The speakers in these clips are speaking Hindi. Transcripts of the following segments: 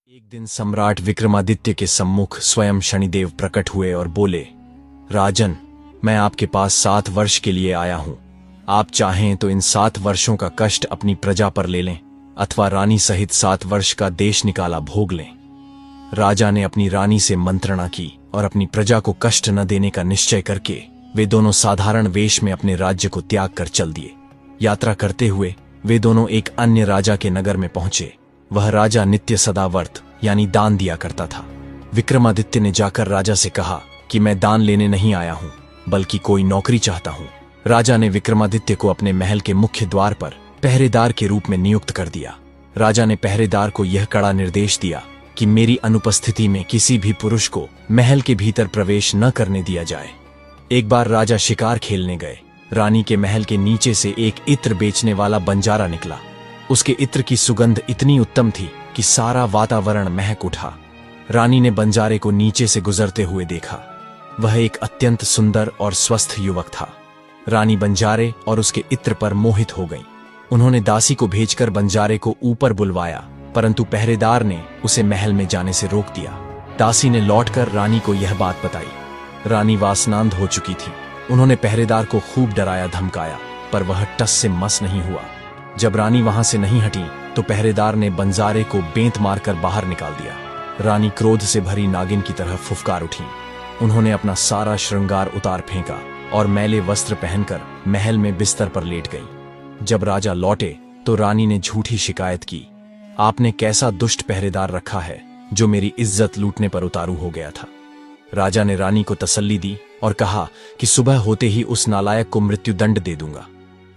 एक दिन सम्राट विक्रमादित्य के सम्मुख स्वयं शनिदेव प्रकट हुए और बोले, राजन, मैं आपके पास 7 वर्ष के लिए आया हूं। आप चाहें तो इन 7 वर्षों का कष्ट अपनी प्रजा पर ले लें अथवा रानी सहित 7 वर्ष का देश निकाला भोग लें। राजा ने अपनी रानी से मंत्रणा की और अपनी प्रजा को कष्ट न देने का निश्चय करके वे दोनों साधारण वेश में अपने राज्य को त्याग कर चल दिए। यात्रा करते हुए वे दोनों एक अन्य राजा के नगर में पहुंचे। वह राजा नित्य सदा व्रत यानी दान दिया करता था। विक्रमादित्य ने जाकर राजा से कहा कि मैं दान लेने नहीं आया हूं, बल्कि कोई नौकरी चाहता हूं। राजा ने विक्रमादित्य को अपने महल के मुख्य द्वार पर पहरेदार के रूप में नियुक्त कर दिया। राजा ने पहरेदार को यह कड़ा निर्देश दिया कि मेरी अनुपस्थिति में किसी भी पुरुष को महल के भीतर प्रवेश न करने दिया जाए। एक बार राजा शिकार खेलने गए। रानी के महल के नीचे से एक इत्र बेचने वाला बंजारा निकला। उसके इत्र की सुगंध इतनी उत्तम थी कि सारा वातावरण महक उठा। रानी ने बंजारे को नीचे से गुजरते हुए देखा। वह एक अत्यंत सुंदर और स्वस्थ युवक था। रानी बंजारे और उसके इत्र पर मोहित हो गई। उन्होंने दासी को भेजकर बंजारे को ऊपर बुलवाया, परंतु पहरेदार ने उसे महल में जाने से रोक दिया। दासी ने लौटकर रानी को यह बात बताई। रानी वासनांध हो चुकी थी। उन्होंने पहरेदार को खूब डराया धमकाया, पर वह टस से मस नहीं हुआ। जब रानी वहां से नहीं हटी तो पहरेदार ने बंजारे को बेंत मारकर बाहर निकाल दिया। रानी क्रोध से भरी नागिन की तरह फुफकार उठी। उन्होंने अपना सारा श्रृंगार उतार फेंका और मैले वस्त्र पहनकर महल में बिस्तर पर लेट गई। जब राजा लौटे तो रानी ने झूठी शिकायत की, आपने कैसा दुष्ट पहरेदार रखा है जो मेरी इज्जत लूटने पर उतारू हो गया था। राजा ने रानी को तसल्ली दी और कहा कि सुबह होते ही उस नालायक को मृत्युदंड दे दूंगा।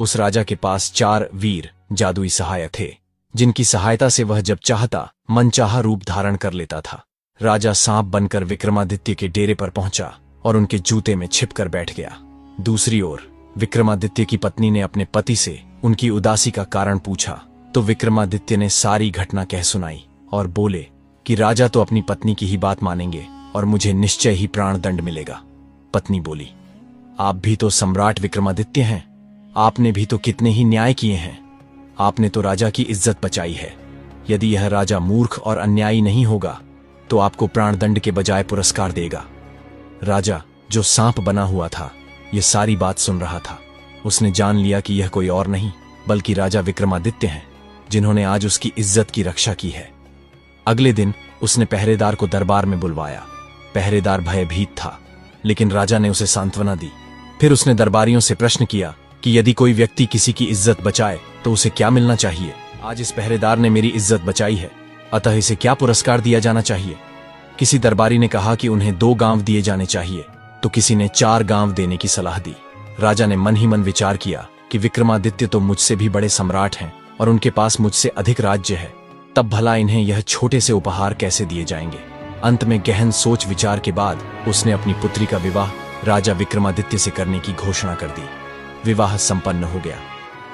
उस राजा के पास 4 वीर जादुई सहायक थे, जिनकी सहायता से वह जब चाहता मनचाहा रूप धारण कर लेता था। राजा सांप बनकर विक्रमादित्य के डेरे पर पहुंचा और उनके जूते में छिपकर बैठ गया। दूसरी ओर विक्रमादित्य की पत्नी ने अपने पति से उनकी उदासी का कारण पूछा तो विक्रमादित्य ने सारी घटना कह सुनाई और बोले कि राजा तो अपनी पत्नी की ही बात मानेंगे और मुझे निश्चय ही प्राणदंड मिलेगा। पत्नी बोली, आप भी तो सम्राट विक्रमादित्य हैं, आपने भी तो कितने ही न्याय किए हैं। आपने तो राजा की इज्जत बचाई है। यदि यह राजा मूर्ख और अन्यायी नहीं होगा तो आपको प्राणदंड के बजाय पुरस्कार देगा। राजा, जो सांप बना हुआ था, यह सारी बात सुन रहा था। उसने जान लिया कि यह कोई और नहीं बल्कि राजा विक्रमादित्य हैं, जिन्होंने आज उसकी इज्जत की रक्षा की है। अगले दिन उसने पहरेदार को दरबार में बुलवाया। पहरेदार भयभीत था, लेकिन राजा ने उसे सांत्वना दी। फिर उसने दरबारियों से प्रश्न किया कि यदि कोई व्यक्ति किसी की इज्जत बचाए तो उसे क्या मिलना चाहिए। आज इस पहरेदार ने मेरी इज्जत बचाई है, अतः इसे क्या पुरस्कार दिया जाना चाहिए। किसी दरबारी ने कहा कि उन्हें 2 गांव दिए जाने चाहिए, तो किसी ने 4 गांव देने की सलाह दी। राजा ने मन ही मन विचार किया कि विक्रमादित्य तो मुझसे भी बड़े सम्राट हैं और उनके पास मुझसे अधिक राज्य है, तब भला इन्हें यह छोटे से उपहार कैसे दिए जाएंगे। अंत में गहन सोच विचार के बाद उसने अपनी पुत्री का विवाह राजा विक्रमादित्य से करने की घोषणा कर दी। विवाह संपन्न हो गया।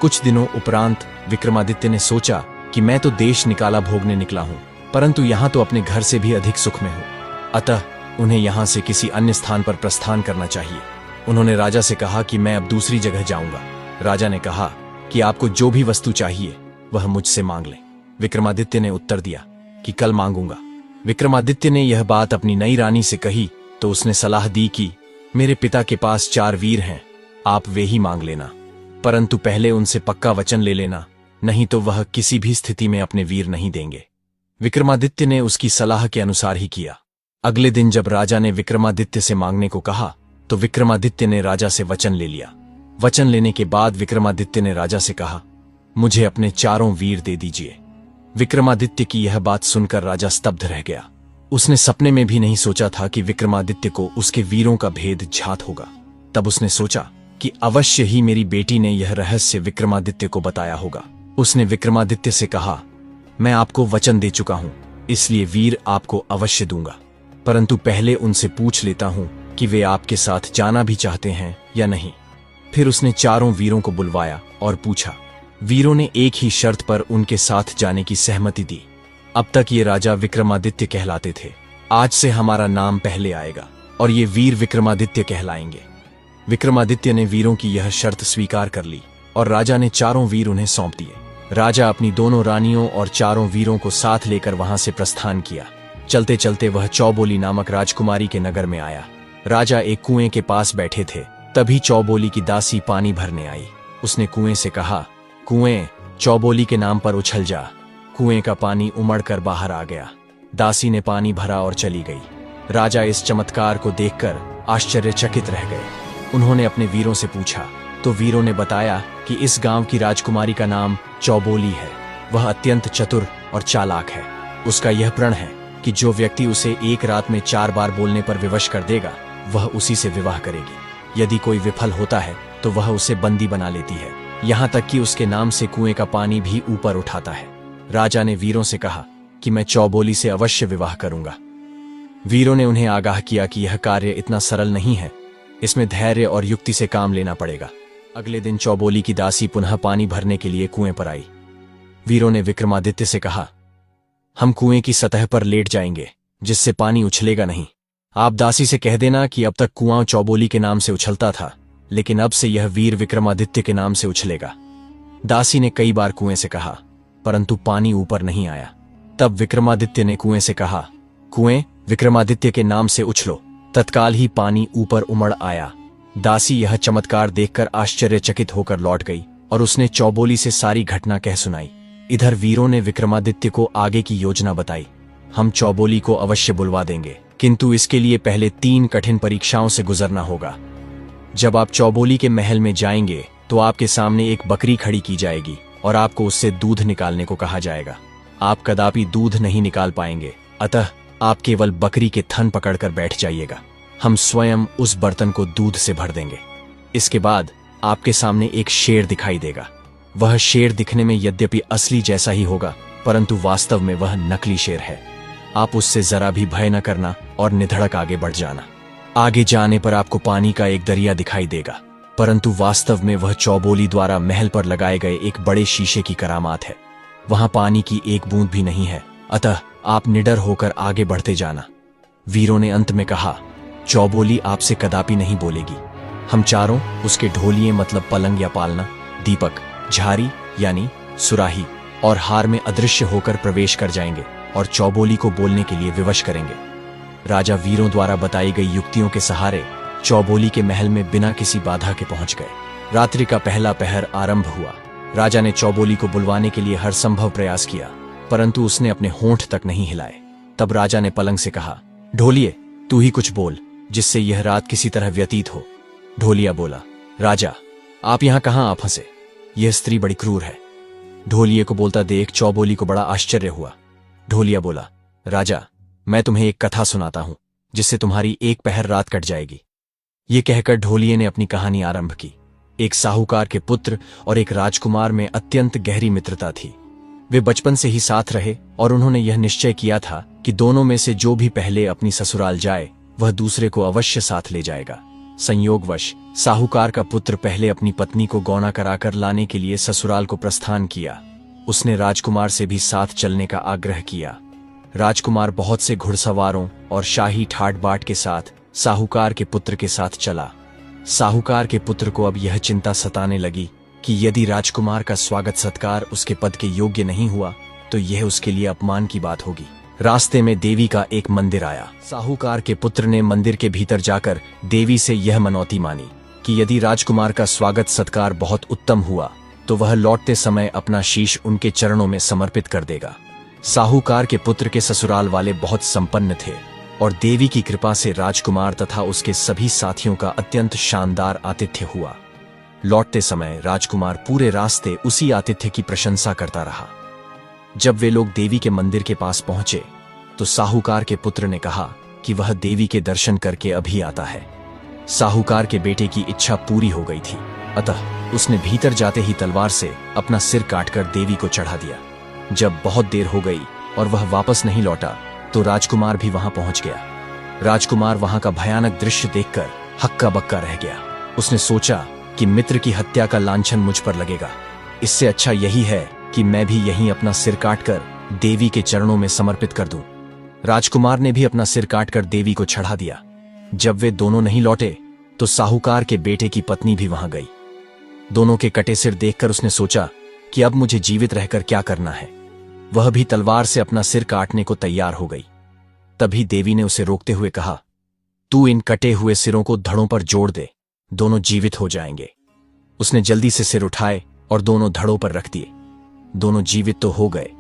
कुछ दिनों उपरांत विक्रमादित्य ने सोचा कि मैं तो देश निकाला भोगने निकला हूं, परंतु यहां तो अपने घर से भी अधिक सुख में हूं, अतः उन्हें यहां से किसी अन्य स्थान पर प्रस्थान करना चाहिए। उन्होंने राजा से कहा कि मैं अब दूसरी जगह जाऊंगा। राजा ने कहा कि आपको जो भी वस्तु चाहिए वह मुझसे मांग लें। विक्रमादित्य ने उत्तर दिया कि कल मांगूंगा। विक्रमादित्य ने यह बात अपनी नई रानी से कही तो उसने सलाह दी कि मेरे पिता के पास 4 वीर हैं, आप वे ही मांग लेना, परंतु पहले उनसे पक्का वचन ले लेना, नहीं तो वह किसी भी स्थिति में अपने वीर नहीं देंगे। विक्रमादित्य ने उसकी सलाह के अनुसार ही किया। अगले दिन जब राजा ने विक्रमादित्य से मांगने को कहा तो विक्रमादित्य ने राजा से वचन ले लिया। वचन लेने के बाद विक्रमादित्य ने राजा से कहा, मुझे अपने 4 वीर दे दीजिए। विक्रमादित्य की यह बात सुनकर राजा स्तब्ध रह गया। उसने सपने में भी नहीं सोचा था कि विक्रमादित्य को उसके वीरों का भेद ज्ञात होगा। तब उसने सोचा कि अवश्य ही मेरी बेटी ने यह रहस्य विक्रमादित्य को बताया होगा। उसने विक्रमादित्य से कहा, मैं आपको वचन दे चुका हूं, इसलिए वीर आपको अवश्य दूंगा, परंतु पहले उनसे पूछ लेता हूं कि वे आपके साथ जाना भी चाहते हैं या नहीं। फिर उसने 4 वीरों को बुलवाया और पूछा। वीरों ने एक ही शर्त पर उनके साथ जाने की सहमति दी। अब तक ये राजा विक्रमादित्य कहलाते थे, आज से हमारा नाम पहले आएगा और ये वीर विक्रमादित्य कहलाएंगे। विक्रमादित्य ने वीरों की यह शर्त स्वीकार कर ली और राजा ने 4 वीर उन्हें सौंप दिए। राजा अपनी दोनों रानियों और चारों वीरों को साथ लेकर वहां से प्रस्थान किया। चलते चलते वह चौबोली नामक राजकुमारी के नगर में आया। राजा एक कुएं के पास बैठे थे, तभी चौबोली की दासी पानी भरने आई। उसने कुएं से कहा, कुएं, चौबोली के नाम पर उछल जा। कुएं का पानी उमड़कर बाहर आ गया। दासी ने पानी भरा और चली गई। राजा इस चमत्कार को देखकर आश्चर्यचकित रह गए। उन्होंने अपने वीरों से पूछा तो वीरों ने बताया कि इस गांव की राजकुमारी का नाम चौबोली है। वह अत्यंत चतुर और चालाक है। उसका यह प्रण है कि जो व्यक्ति उसे एक रात में 4 बार बोलने पर विवश कर देगा, वह उसी से विवाह करेगी। यदि कोई विफल होता है तो वह उसे बंदी बना लेती है, यहाँ तक कि उसके नाम से कुएं का पानी भी ऊपर उठाता है। राजा ने वीरों से कहा कि मैं चौबोली से अवश्य विवाह करूंगा। वीरों ने उन्हें आगाह किया कि यह कार्य इतना सरल नहीं है, इसमें धैर्य और युक्ति से काम लेना पड़ेगा। अगले दिन चौबोली की दासी पुनः पानी भरने के लिए कुएं पर आई। वीरों ने विक्रमादित्य से कहा, हम कुएं की सतह पर लेट जाएंगे, जिससे पानी उछलेगा नहीं। आप दासी से कह देना कि अब तक कुआं चौबोली के नाम से उछलता था, लेकिन अब से यह वीर विक्रमादित्य के नाम से उछलेगा। दासी ने कई बार कुएं से कहा, परंतु पानी ऊपर नहीं आया। तब विक्रमादित्य ने कुएं से कहा, कुएं, विक्रमादित्य के नाम से उछलो। तत्काल ही पानी ऊपर उमड़ आया। दासी यह चमत्कार देखकर आश्चर्यचकित होकर लौट गई और उसने चौबोली से सारी घटना कह सुनाई। इधर वीरों ने विक्रमादित्य को आगे की योजना बताई। हम चौबोली को अवश्य बुलवा देंगे, किंतु इसके लिए पहले 3 कठिन परीक्षाओं से गुजरना होगा। जब आप चौबोली के महल में जाएंगे तो आपके सामने एक बकरी खड़ी की जाएगी और आपको उससे दूध निकालने को कहा जाएगा। आप कदापि दूध नहीं निकाल पाएंगे, अतः आप केवल बकरी के थन पकड़कर बैठ जाइएगा। हम स्वयं उस बर्तन को दूध से भर देंगे। इसके बाद आपके सामने एक शेर दिखाई देगा। वह शेर दिखने में यद्यपि असली जैसा ही होगा, परंतु वास्तव में वह नकली शेर है। आप उससे जरा भी भय न करना और निधड़क आगे बढ़ जाना। आगे जाने पर आपको पानी का एक दरिया दिखाई देगा, परंतु वास्तव में वह चौबोली द्वारा महल पर लगाए गए एक बड़े शीशे की करामात है। वहां पानी की एक बूंद भी नहीं है, अतः आप निडर होकर आगे बढ़ते जाना। वीरों ने अंत में कहा, चौबोली आपसे कदापि नहीं बोलेगी। हम चारों उसके ढोलिए मतलब पलंग या पालना, दीपक, झारी यानी सुराही और हार में अदृश्य होकर प्रवेश कर जाएंगे और चौबोली को बोलने के लिए विवश करेंगे। राजा वीरों द्वारा बताई गई युक्तियों के सहारे चौबोली के महल में बिना किसी बाधा के पहुंच गए। रात्रि का पहला पहर आरंभ हुआ। राजा ने चौबोली को बुलवाने के लिए हर संभव प्रयास किया, परंतु उसने अपने होंठ तक नहीं हिलाए। तब राजा ने पलंग से कहा, ढोलिए, तू ही कुछ बोल जिससे यह रात किसी तरह व्यतीत हो। ढोलिया बोला, राजा, आप यहां कहां आप फंसे? यह स्त्री बड़ी क्रूर है। ढोलिये को बोलता देख चौबोली को बड़ा आश्चर्य हुआ। ढोलिया बोला, राजा, मैं तुम्हें एक कथा सुनाता हूं जिससे तुम्हारी एक पहर रात कट जाएगी। ये कहकर ढोलिये ने अपनी कहानी आरंभ की। एक साहूकार के पुत्र और एक राजकुमार में अत्यंत गहरी मित्रता थी। वे बचपन से ही साथ रहे और उन्होंने यह निश्चय किया था कि दोनों में से जो भी पहले अपनी ससुराल जाए वह दूसरे को अवश्य साथ ले जाएगा। संयोगवश साहूकार का पुत्र पहले अपनी पत्नी को गौना कराकर लाने के लिए ससुराल को प्रस्थान किया। उसने राजकुमार से भी साथ चलने का आग्रह किया। राजकुमार बहुत से घुड़सवारों और शाही ठाट बाट के साथ साहूकार के पुत्र के साथ चला। साहूकार के पुत्र को अब यह चिंता सताने लगी कि यदि राजकुमार का स्वागत सत्कार उसके पद के योग्य नहीं हुआ तो यह उसके लिए अपमान की बात होगी। रास्ते में देवी का एक मंदिर आया। साहूकार के पुत्र ने मंदिर के भीतर जाकर देवी से यह मनौती मानी कि यदि राजकुमार का स्वागत सत्कार बहुत उत्तम हुआ तो वह लौटते समय अपना शीश उनके चरणों में समर्पित कर देगा। साहूकार के पुत्र के ससुराल वाले बहुत संपन्न थे और देवी की कृपा से राजकुमार तथा उसके सभी साथियों का अत्यंत शानदार आतिथ्य हुआ। लौटते समय राजकुमार पूरे रास्ते उसी आतिथ्य की प्रशंसा करता रहा। जब वे लोग देवी के मंदिर के पास पहुंचे तो साहूकार के पुत्र ने कहा कि वह देवी के दर्शन करके अभी आता है। साहूकार के बेटे की इच्छा पूरी हो गई थी, अतः उसने भीतर जाते ही तलवार से अपना सिर काटकर देवी को चढ़ा दिया। जब बहुत देर हो गई और वह वापस नहीं लौटा तो राजकुमार भी वहां पहुंच गया। राजकुमार वहां का भयानक दृश्य देखकर हक्का बक्का रह गया। उसने सोचा कि मित्र की हत्या का लांछन मुझ पर लगेगा, इससे अच्छा यही है कि मैं भी यहीं अपना सिर काटकर देवी के चरणों में समर्पित कर दूं। राजकुमार ने भी अपना सिर काटकर देवी को चढ़ा दिया। जब वे दोनों नहीं लौटे तो साहूकार के बेटे की पत्नी भी वहां गई। दोनों के कटे सिर देखकर उसने सोचा कि अब मुझे जीवित रहकर क्या करना है। वह भी तलवार से अपना सिर काटने को तैयार हो गई। तभी देवी ने उसे रोकते हुए कहा, तू इन कटे हुए सिरों को धड़ों पर जोड़ दे, दोनों जीवित हो जाएंगे। उसने जल्दी से सिर उठाए और दोनों धड़ों पर रख दिए। दोनों जीवित तो हो गए,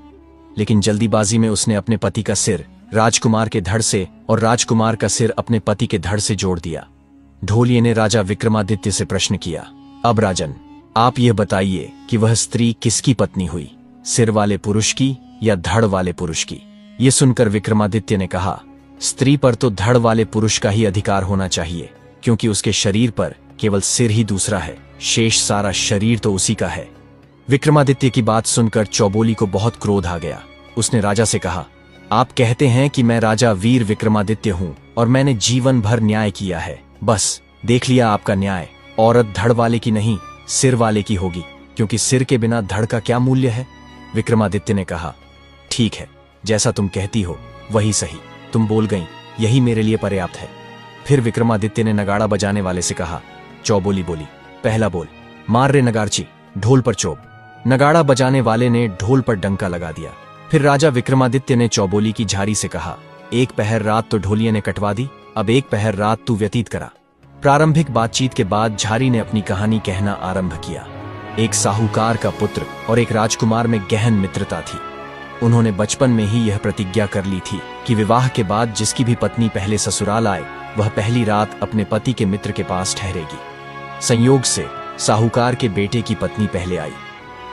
लेकिन जल्दीबाजी में उसने अपने पति का सिर राजकुमार के धड़ से और राजकुमार का सिर अपने पति के धड़ से जोड़ दिया। ढोलिये ने राजा विक्रमादित्य से प्रश्न किया, अब राजन, आप यह बताइए कि वह स्त्री किसकी पत्नी हुई, सिर वाले पुरुष की या धड़ वाले पुरुष की? यह सुनकर विक्रमादित्य ने कहा, स्त्री पर तो धड़ वाले पुरुष का ही अधिकार होना चाहिए, क्योंकि उसके शरीर पर केवल सिर ही दूसरा है, शेष सारा शरीर तो उसी का है। विक्रमादित्य की बात सुनकर चौबोली को बहुत क्रोध आ गया। उसने राजा से कहा, आप कहते हैं कि मैं राजा वीर विक्रमादित्य हूं और मैंने जीवन भर न्याय किया है। बस देख लिया आपका न्याय, औरत धड़ वाले की नहीं सिर वाले की होगी, क्योंकि सिर के बिना धड़ का क्या मूल्य है? विक्रमादित्य ने कहा, ठीक है, जैसा तुम कहती हो वही सही, तुम बोल गई, यही मेरे लिए पर्याप्त है। फिर विक्रमादित्य ने नगाड़ा बजाने वाले से कहा। चौबोली बोली, पहला बोल, मार रे नगारची, ढोल पर चोब। नगाड़ा बजाने वाले ने ढोल पर डंका लगा दिया। फिर राजा विक्रमादित्य ने चौबोली की झारी से कहा, एक पहर रात तो ढोलिये ने कटवा दी, अब एक पहर रात तू व्यतीत करा। प्रारंभिक बातचीत के बाद झारी ने अपनी कहानी कहना आरंभ किया। एक साहूकार का पुत्र और एक राजकुमार में गहन मित्रता थी। उन्होंने बचपन में ही यह प्रतिज्ञा कर ली थी कि विवाह के बाद जिसकी भी पत्नी पहले ससुराल आए, वह पहली रात अपने पति के मित्र के पास ठहरेगी। संयोग से साहूकार के बेटे की पत्नी पहले आई।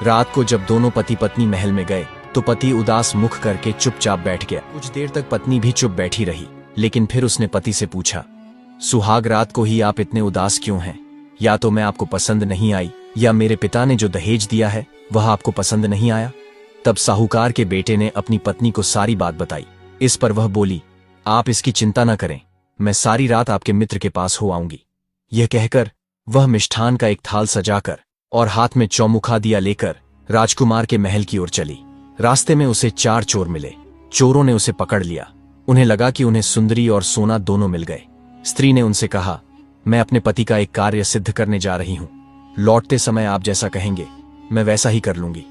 रात को जब दोनों पति पत्नी महल में गए तो पति उदास मुख करके चुपचाप बैठ गया। कुछ देर तक पत्नी भी चुप बैठी रही, लेकिन फिर उसने पति से पूछा, सुहाग रात को ही आप इतने उदास क्यों हैं? या तो मैं आपको पसंद नहीं आई, या मेरे पिता ने जो दहेज दिया है वह आपको पसंद नहीं आया? तब साहूकार के बेटे ने अपनी पत्नी को सारी बात बताई। इस पर वह बोली, आप इसकी चिंता न करें, मैं सारी रात आपके मित्र के पास हो आऊंगी। यह कहकर वह मिष्ठान का एक थाल सजाकर और हाथ में चौमुखा दिया लेकर राजकुमार के महल की ओर चली। रास्ते में उसे 4 चोर मिले। चोरों ने उसे पकड़ लिया। उन्हें लगा कि उन्हें सुंदरी और सोना दोनों मिल गए। स्त्री ने उनसे कहा, मैं अपने पति का एक कार्य सिद्ध करने जा रही हूं, लौटते समय आप जैसा कहेंगे मैं वैसा ही कर लूंगी।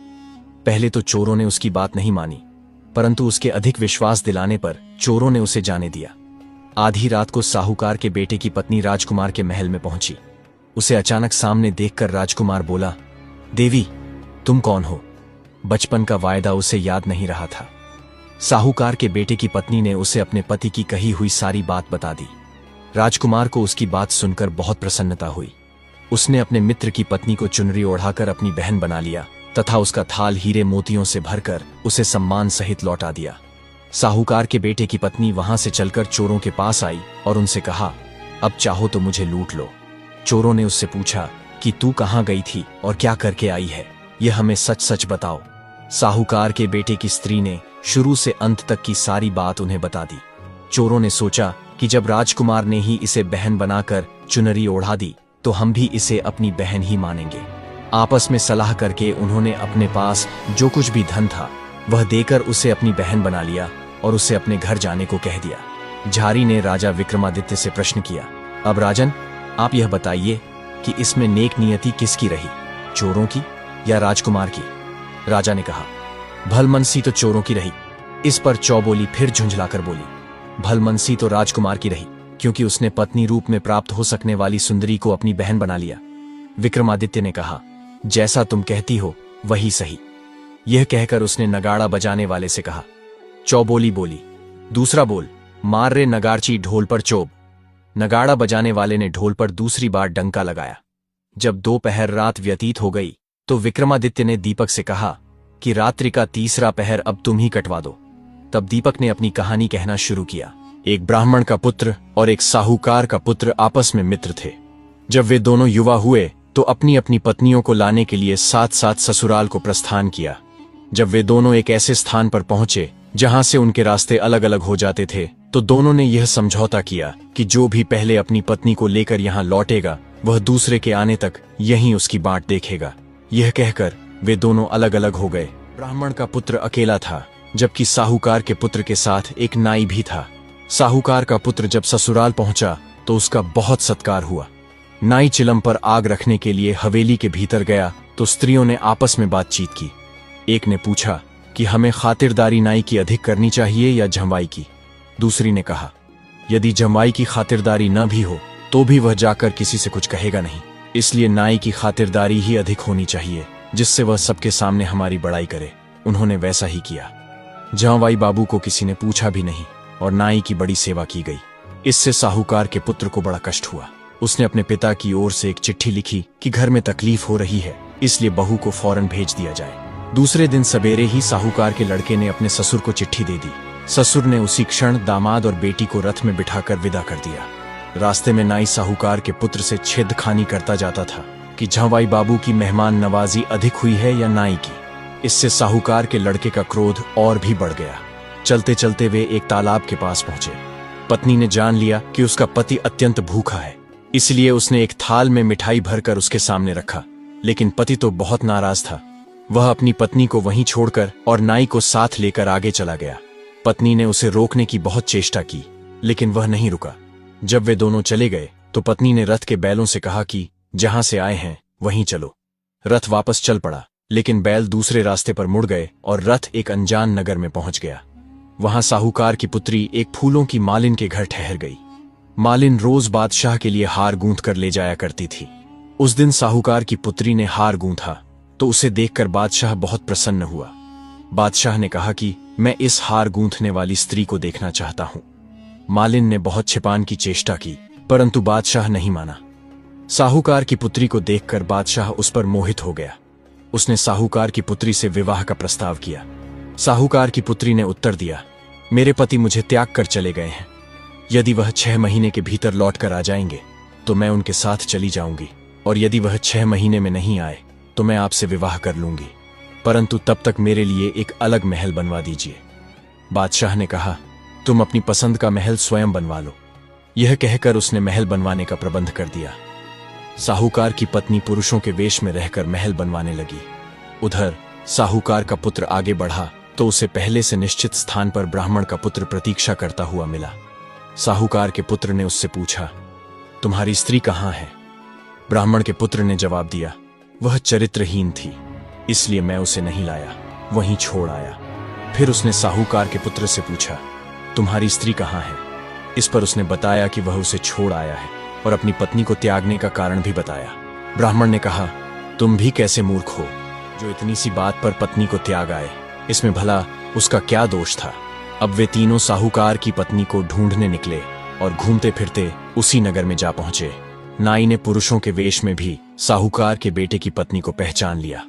पहले तो चोरों ने उसकी बात नहीं मानी, परंतु उसके अधिक विश्वास दिलाने पर चोरों ने उसे जाने दिया। आधी रात को साहूकार के बेटे की पत्नी राजकुमार के महल में पहुंची। उसे अचानक सामने देखकर राजकुमार बोला, देवी, तुम कौन हो? बचपन का वायदा उसे याद नहीं रहा था। साहूकार के बेटे की पत्नी ने उसे अपने पति की कही हुई सारी बात बता दी। राजकुमार को उसकी बात सुनकर बहुत प्रसन्नता हुई। उसने अपने मित्र की पत्नी को चुनरी ओढ़ाकर अपनी बहन बना लिया तथा उसका थाल हीरे मोतियों से भरकर उसे सम्मान सहित लौटा दिया। साहूकार के बेटे की पत्नी वहां से चलकर चोरों के पास आई और उनसे कहा, अब चाहो तो मुझे लूट लो। चोरों ने उससे पूछा कि तू कहां गई थी और क्या करके आई है, यह हमें सच सच बताओ। साहूकार के बेटे की स्त्री ने शुरू से अंत तक की सारी बात उन्हें बता दी। चोरों ने सोचा कि जब राजकुमार ने ही इसे बहन बनाकर चुनरी ओढ़ा दी तो हम भी इसे अपनी बहन ही मानेंगे। आपस में सलाह करके उन्होंने अपने पास जो कुछ भी धन था वह देकर उसे अपनी बहन बना लिया और उसे अपने घर जाने को कह दिया। झारी ने राजा विक्रमादित्य से प्रश्न किया, अब राजन, आप यह बताइए कि इसमें नेक नियति किसकी रही, चोरों की या राजकुमार की? राजा ने कहा, भलमनसी तो चोरों की रही। इस पर चौबोली फिर झुंझलाकर बोली, भलमनसी तो राजकुमार की रही, क्योंकि उसने पत्नी रूप में प्राप्त हो सकने वाली सुंदरी को अपनी बहन बना लिया। विक्रमादित्य ने कहा, जैसा तुम कहती हो वही सही। यह कहकर उसने नगाड़ा बजाने वाले से कहा। चौबोली बोली, दूसरा बोल, मार रे नगारची, ढोल पर चोब। नगाड़ा बजाने वाले ने ढोल पर दूसरी बार डंका लगाया। जब दोपहर रात व्यतीत हो गई तो विक्रमादित्य ने दीपक से कहा कि रात्रि का तीसरा पहर अब तुम ही कटवा दो। तब दीपक ने अपनी कहानी कहना शुरू किया। एक ब्राह्मण का पुत्र और एक साहूकार का पुत्र आपस में मित्र थे। जब वे दोनों युवा हुए तो अपनी अपनी पत्नियों को लाने के लिए साथ साथ ससुराल को प्रस्थान किया। जब वे दोनों एक ऐसे स्थान पर पहुंचे जहां से उनके रास्ते अलग अलग हो जाते थे तो दोनों ने यह समझौता किया कि जो भी पहले अपनी पत्नी को लेकर यहाँ लौटेगा वह दूसरे के आने तक यहीं उसकी बाट देखेगा। यह कहकर वे दोनों अलग अलग हो गए। ब्राह्मण का पुत्र अकेला था, जबकि साहूकार के पुत्र के साथ एक नाई भी था। साहूकार का पुत्र जब ससुराल पहुंचा तो उसका बहुत सत्कार हुआ। नाई चिलम पर आग रखने के लिए हवेली के भीतर गया तो स्त्रियों ने आपस में बातचीत की। एक ने पूछा कि हमें खातिरदारी नाई की अधिक करनी चाहिए या जमवाई की। दूसरी ने कहा, यदि जमवाई की खातिरदारी न भी हो तो भी वह जाकर किसी से कुछ कहेगा नहीं, इसलिए नाई की खातिरदारी ही अधिक होनी चाहिए, जिससे वह सबके सामने हमारी बड़ाई करे। उन्होंने वैसा ही किया। जमवाई बाबू को किसी ने पूछा भी नहीं और नाई की बड़ी सेवा की गई। इससे साहूकार के पुत्र को बड़ा कष्ट हुआ। उसने अपने पिता की ओर से एक चिट्ठी लिखी कि घर में तकलीफ हो रही है, इसलिए बहू को फौरन भेज दिया जाए। दूसरे दिन सवेरे ही साहूकार के लड़के ने अपने ससुर को चिट्ठी दे दी। ससुर ने उसी क्षण दामाद और बेटी को रथ में बिठाकर विदा कर दिया। रास्ते में नाई साहूकार के पुत्र से छेदखानी करता जाता था कि जमवाई बाबू की मेहमान नवाजी अधिक हुई है या नाई की। इससे साहूकार के लड़के का क्रोध और भी बढ़ गया। चलते चलते वे एक तालाब के पास पहुंचे। पत्नी ने जान लिया कि उसका पति अत्यंत भूखा है, इसलिए उसने एक थाल में मिठाई भरकर उसके सामने रखा। लेकिन पति तो बहुत नाराज था। वह अपनी पत्नी को वहीं छोड़कर और नाई को साथ लेकर आगे चला गया। पत्नी ने उसे रोकने की बहुत चेष्टा की, लेकिन वह नहीं रुका। जब वे दोनों चले गए तो पत्नी ने रथ के बैलों से कहा कि जहां से आए हैं वहीं चलो। रथ वापस चल पड़ा, लेकिन बैल दूसरे रास्ते पर मुड़ गए और रथ एक अनजान नगर में पहुंच गया। वहां साहूकार की पुत्री एक फूलों की मालिन के घर ठहर गई। मालिन रोज बादशाह के लिए हार गूंथ कर ले जाया करती थी। उस दिन साहूकार की पुत्री ने हार गूंथा तो उसे देखकर बादशाह बहुत प्रसन्न हुआ। बादशाह ने कहा कि मैं इस हार गूंथने वाली स्त्री को देखना चाहता हूं। मालिन ने बहुत छिपाने की चेष्टा की, परंतु बादशाह नहीं माना। साहूकार की पुत्री को देखकर बादशाह उस पर मोहित हो गया। उसने साहूकार की पुत्री से विवाह का प्रस्ताव किया। साहूकार की पुत्री ने उत्तर दिया, मेरे पति मुझे त्याग कर चले गए हैं। यदि वह 6 महीने के भीतर लौट कर आ जाएंगे तो मैं उनके साथ चली जाऊंगी, और यदि वह 6 महीने में नहीं आए तो मैं आपसे विवाह कर लूंगी, परंतु तब तक मेरे लिए एक अलग महल बनवा दीजिए। बादशाह ने कहा, तुम अपनी पसंद का महल स्वयं बनवा लो। यह कहकर उसने महल बनवाने का प्रबंध कर दिया। साहूकार की पत्नी पुरुषों के वेश में रहकर महल बनवाने लगी। उधर साहूकार का पुत्र आगे बढ़ा तो उसे पहले से निश्चित स्थान पर ब्राह्मण का पुत्र प्रतीक्षा करता हुआ मिला। साहूकार के पुत्र ने उससे पूछा, तुम्हारी स्त्री कहाँ है? ब्राह्मण के पुत्र ने जवाब दिया, वह चरित्रहीन थी, इसलिए मैं उसे नहीं लाया, वहीं छोड़ आया। फिर उसने साहूकार के पुत्र से पूछा, तुम्हारी स्त्री कहाँ है? इस पर उसने बताया कि वह उसे छोड़ आया है और अपनी पत्नी को त्यागने का कारण भी बताया। ब्राह्मण ने कहा, तुम भी कैसे मूर्ख हो जो इतनी सी बात पर पत्नी को त्याग आए, इसमें भला उसका क्या दोष था? अब वे तीनों साहूकार की पत्नी को ढूंढने निकले और घूमते फिरते उसी नगर में जा पहुंचे। नाई ने पुरुषों के वेश में भी साहूकार के बेटे की पत्नी को पहचान लिया।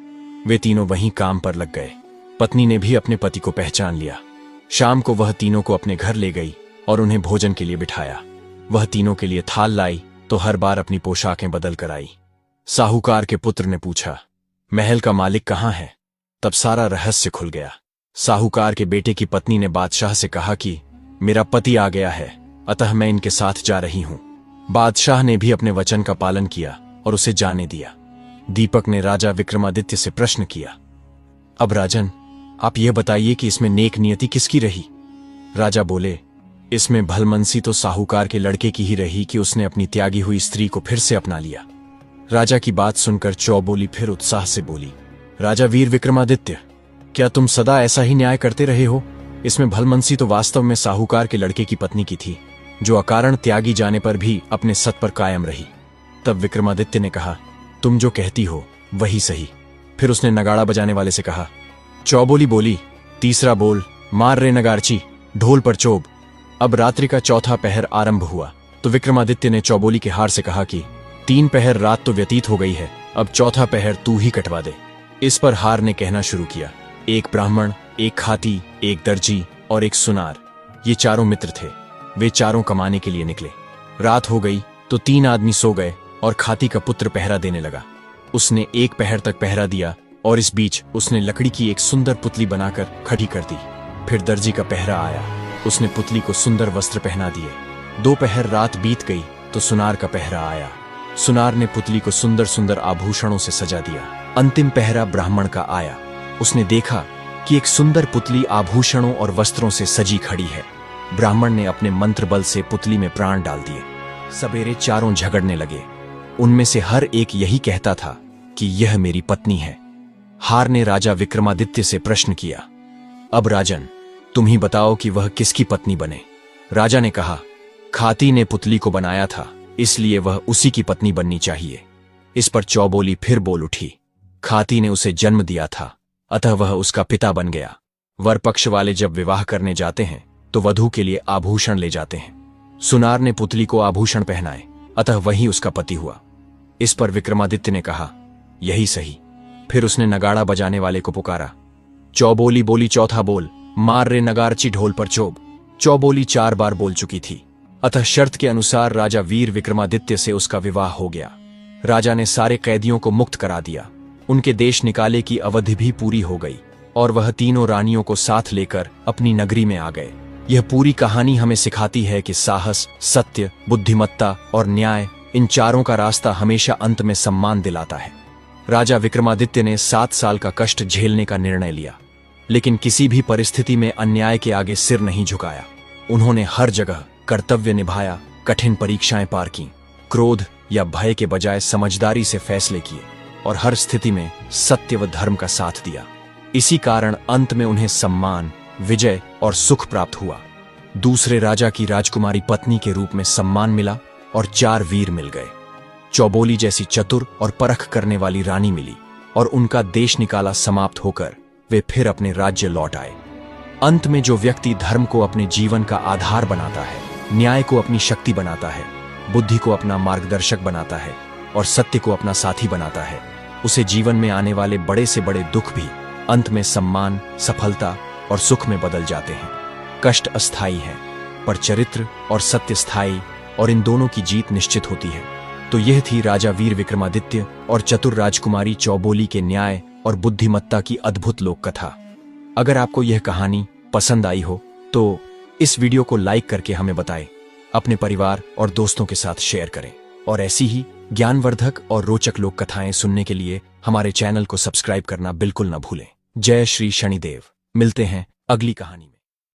वे तीनों वहीं काम पर लग गए। पत्नी ने भी अपने पति को पहचान लिया। शाम को वह तीनों को अपने घर ले गई और उन्हें भोजन के लिए बिठाया। वह तीनों के लिए थाल लाई तो हर बार अपनी पोशाकें बदल कर आई। साहूकार के पुत्र ने पूछा, महल का मालिक कहाँ है? तब सारा रहस्य खुल गया। साहूकार के बेटे की पत्नी ने बादशाह से कहा कि मेरा पति आ गया है, अतः मैं इनके साथ जा रही हूं। बादशाह ने भी अपने वचन का पालन किया और उसे जाने दिया। दीपक ने राजा विक्रमादित्य से प्रश्न किया, अब राजन, आप यह बताइए कि इसमें नेक नियति किसकी रही? राजा बोले, इसमें भलमनसी तो साहूकार के लड़के की ही रही कि उसने अपनी त्यागी हुई स्त्री को फिर से अपना लिया। राजा की बात सुनकर चौबोली फिर उत्साह से बोली, राजा वीर विक्रमादित्य, क्या तुम सदा ऐसा ही न्याय करते रहे हो? इसमें भलमनसी तो वास्तव में साहूकार के लड़के की पत्नी की थी, जो अकारण त्यागी जाने पर भी अपने सत पर कायम रही। तब विक्रमादित्य ने कहा, तुम जो कहती हो वही सही। फिर उसने नगाड़ा बजाने वाले से कहा, चौबोली बोली, तीसरा बोल, मार रे नगारची, ढोल पर चोब। अब रात्रि का चौथा पहर आरंभ हुआ तो विक्रमादित्य ने चौबोली के हार से कहा कि 3 पहर रात तो व्यतीत हो गई है, अब चौथा पहर तू ही कटवा दे। इस पर हार ने कहना शुरू किया, एक ब्राह्मण, एक खाती, एक दर्जी और एक सुनार, ये चारों मित्र थे। वे चारों कमाने के लिए निकले। रात हो गई तो 3 आदमी सो गए और खाती का पुत्र पहरा देने लगा। उसने 1 पहर तक पहरा दिया और इस बीच उसने लकड़ी की एक सुंदर पुतली बनाकर खड़ी कर दी। फिर दर्जी का पहरा आया, उसने पुतली को सुंदर वस्त्र पहना दिए। 2 पहर रात बीत गई तो सुनार का पहरा आया। सुनार ने पुतली को सुंदर सुंदर आभूषणों से सजा दिया। अंतिम पहरा ब्राह्मण का आया। उसने देखा कि एक सुंदर पुतली आभूषणों और वस्त्रों से सजी खड़ी है। ब्राह्मण ने अपने मंत्र बल से पुतली में प्राण डाल दिए। सवेरे चारों झगड़ने लगे। उनमें से हर एक यही कहता था कि यह मेरी पत्नी है। हार ने राजा विक्रमादित्य से प्रश्न किया, अब राजन, तुम ही बताओ कि वह किसकी पत्नी बने। राजा ने कहा, खाती ने पुतली को बनाया था, इसलिए वह उसी की पत्नी बननी चाहिए। इस पर चौबोली फिर बोल उठी, खाती ने उसे जन्म दिया था, अतः वह उसका पिता बन गया। वर पक्ष वाले जब विवाह करने जाते हैं तो वधू के लिए आभूषण ले जाते हैं। सुनार ने पुतली को आभूषण पहनाए, अतः वही उसका पति हुआ। इस पर विक्रमादित्य ने कहा, यही सही। फिर उसने नगाड़ा बजाने वाले को पुकारा। चौबोली बोली, चौथा बोल, मार रे नगारची ढोल पर चोब। चौबोली 4 बार बोल चुकी थी, अतः शर्त के अनुसार राजा वीर विक्रमादित्य से उसका विवाह हो गया। राजा ने सारे कैदियों को मुक्त करा दिया। उनके देश निकाले की अवधि भी पूरी हो गई और वह तीनों रानियों को साथ लेकर अपनी नगरी में आ गए। यह पूरी कहानी हमें सिखाती है कि साहस, सत्य, बुद्धिमत्ता और न्याय, इन चारों का रास्ता हमेशा अंत में सम्मान दिलाता है। राजा विक्रमादित्य ने 7 साल का कष्ट झेलने का निर्णय लिया, लेकिन किसी भी परिस्थिति में अन्याय के आगे सिर नहीं झुकाया। उन्होंने हर जगह कर्तव्य निभाया, कठिन परीक्षाएं पार की, क्रोध या भय के बजाय समझदारी से फैसले किए और हर स्थिति में सत्य व धर्म का साथ दिया। इसी कारण अंत में उन्हें सम्मान, विजय और सुख प्राप्त हुआ। दूसरे राजा की राजकुमारी पत्नी के रूप में सम्मान मिला और 4 वीर मिल गए। चौबोली जैसी चतुर और परख करने वाली रानी मिली और उनका देश निकाला समाप्त होकर वे फिर अपने राज्य लौट आए। अंत में जो व्यक्ति धर्म को अपने जीवन का आधार बनाता है, न्याय को अपनी शक्ति बनाता है, बुद्धि को अपना मार्गदर्शक बनाता है और सत्य को अपना साथी बनाता है, उसे जीवन में आने वाले बड़े से बड़े दुख भी अंत में सम्मान, सफलता और सुख में बदल जाते हैं। कष्ट अस्थायी है, पर चरित्र और सत्य स्थायी, और इन दोनों की जीत निश्चित होती है। तो यह थी राजा वीर विक्रमादित्य और चतुर राजकुमारी चौबोली के न्याय और बुद्धिमत्ता की अद्भुत लोक कथा। अगर आपको यह कहानी पसंद आई हो तो इस वीडियो को लाइक करके हमें बताएं, अपने परिवार और दोस्तों के साथ शेयर करें और ऐसी ही ज्ञानवर्धक और रोचक लोक कथाएं सुनने के लिए हमारे चैनल को सब्सक्राइब करना बिल्कुल न भूलें। जय श्री शनिदेव। मिलते हैं अगली कहानी में।